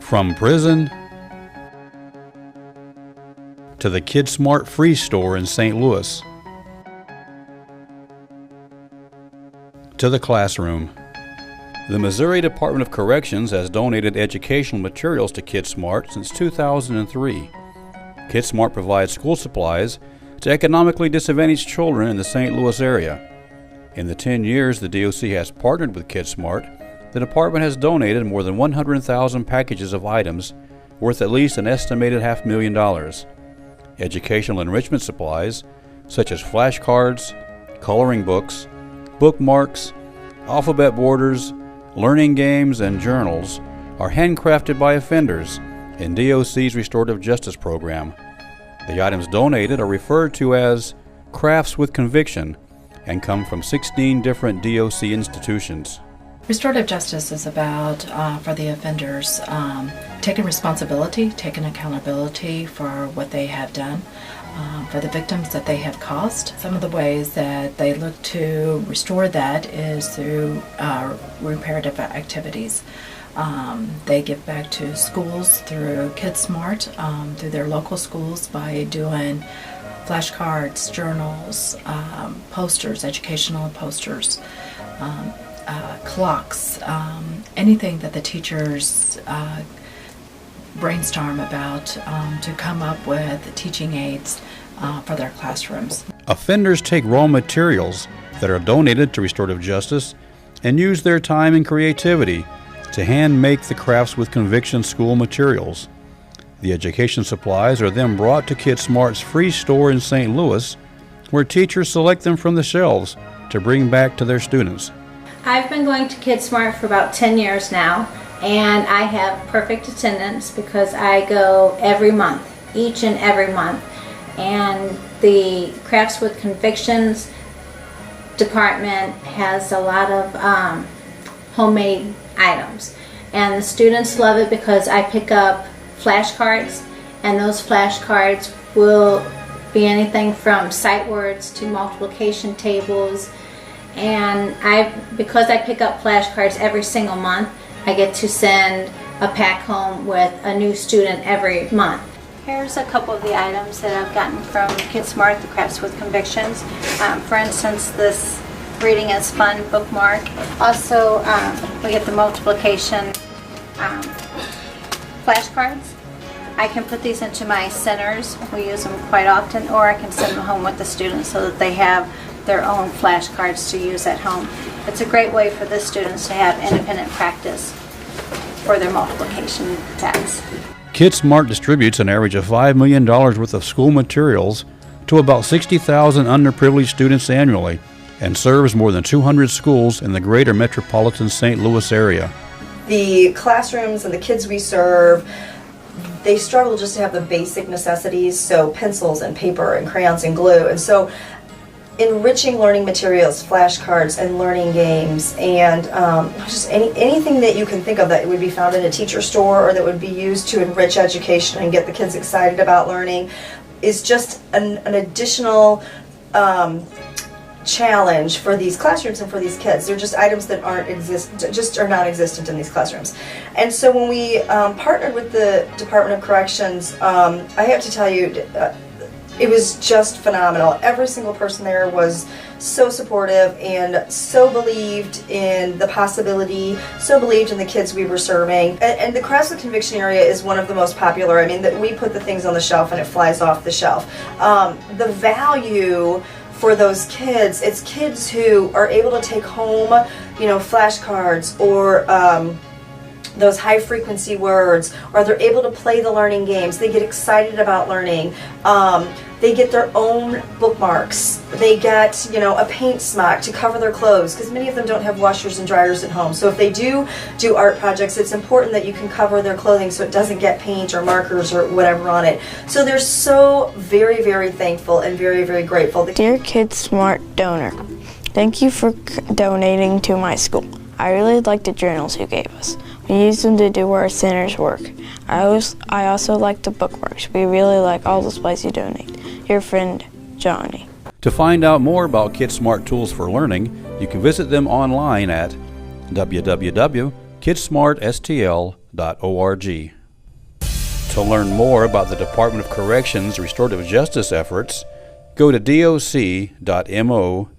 From prison to the KidSmart free store in St. Louis to the classroom. The Missouri Department of Corrections has donated educational materials to KidSmart since 2003. KidSmart provides school supplies to economically disadvantaged children in the St. Louis area. In the 10 years the DOC has partnered with KidSmart, the department has donated more than 100,000 packages of items worth at least an estimated $500,000. Educational enrichment supplies such as flashcards, coloring books, bookmarks, alphabet borders, learning games, and journals are handcrafted by offenders in DOC's Restorative Justice program. The items donated are referred to as crafts with conviction and come from 16 different DOC institutions. Restorative justice is about, for the offenders, taking responsibility, taking accountability for what they have done, for the victims that they have caused. Some of the ways that they look to restore that is through reparative activities. They give back to schools through KidSmart, through their local schools by doing flashcards, journals, posters, educational posters, clocks, anything that the teachers brainstorm about to come up with teaching aids for their classrooms. Offenders take raw materials that are donated to Restorative Justice and use their time and creativity to hand make the crafts with conviction school materials. The education supplies are then brought to KidSmart's free store in St. Louis, where teachers select them from the shelves to bring back to their students. I've been going to KidSmart for about 10 years now, and I have perfect attendance because I go every month, each and every month. And the Crafts with Convictions department has a lot of homemade items. And the students love it because I pick up flashcards, and those flashcards will be anything from sight words to multiplication tables. And because I pick up flashcards every single month, I get to send a pack home with a new student every month. Here's a couple of the items that I've gotten from KidSmart, the Crafts with Convictions. For instance, this Reading is Fun bookmark. Also, we get the multiplication flashcards. I can put these into my centers. We use them quite often, or I can send them home with the students so that they have their own flashcards to use at home. It's a great way for the students to have independent practice for their multiplication tasks. KidSmart distributes an average of $5 million worth of school materials to about 60,000 underprivileged students annually and serves more than 200 schools in the greater metropolitan St. Louis area. The classrooms and the kids we serve, they struggle just to have the basic necessities, so pencils and paper and crayons and glue. And so enriching learning materials, flashcards and learning games, and just anything that you can think of that would be found in a teacher store or that would be used to enrich education and get the kids excited about learning is just an additional challenge for these classrooms and for these kids. They're just items that are non-existent in these classrooms. And so when we partnered with the Department of Corrections, I have to tell you, it was just phenomenal. Every single person there was so supportive and so believed in the possibility, so believed in the kids we were serving. And the Crafts with Conviction area is one of the most popular. I mean, that we put the things on the shelf and it flies off the shelf. The value for those kids, it's kids who are able to take home, flashcards or those high frequency words, or they're able to play the learning games. They get excited about learning. They get their own bookmarks. They get, a paint smock to cover their clothes, because many of them don't have washers and dryers at home. So if they do art projects, it's important that you can cover their clothing so it doesn't get paint or markers or whatever on it. So they're so very, very thankful and very, very grateful. Dear KidSmart donor, thank you for donating to my school. I really like the journals you gave us. We use them to do our center's work. I also like the bookmarks. We really like all the supplies you donate. Your friend, Johnny. To find out more about KidSmart tools for learning, you can visit them online at www.kidsmartstl.org. To learn more about the Department of Corrections Restorative Justice efforts, go to doc.mo.gov.